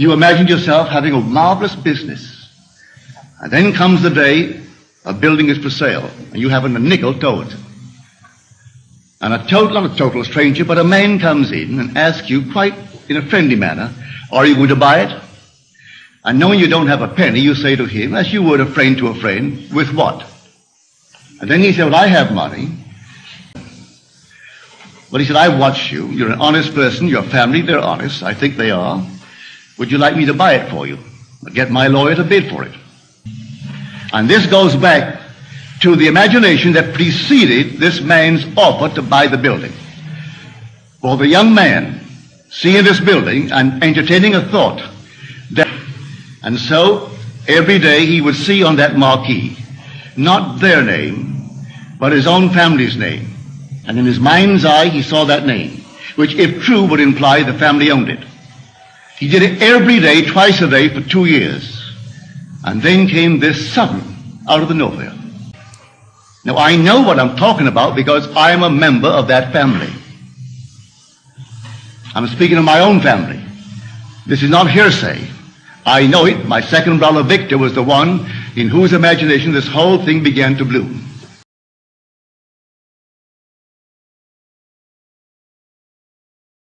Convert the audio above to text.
You imagined yourself having a marvelous business. And then comes the day a building is for sale, and you haven't a nickel toward. And not a total stranger, but a man comes in and asks you quite in a friendly manner, are you going to buy it? And knowing you don't have a penny, you say to him, as you would a friend to a friend, with what? And then he said, well, I have money. Well, he said, I've watched you. You're an honest person. Your family, they're honest. I think they are. Would you like me to buy it for you? I'll get my lawyer to bid for it. And this goes back to the imagination that preceded this man's offer to buy the building. For the young man, seeing this building and entertaining a thought, and so every day he would see on that marquee, not their name, but his own family's name. And in his mind's eye, he saw that name, which, if true, would imply the family owned it. He did it every day, twice a day, for 2 years. And then came this sudden, out of the nowhere. Now, I know what I'm talking about because I'm a member of that family. I'm speaking of my own family. This is not hearsay. I know it. My second brother, Victor, was the one in whose imagination this whole thing began to bloom.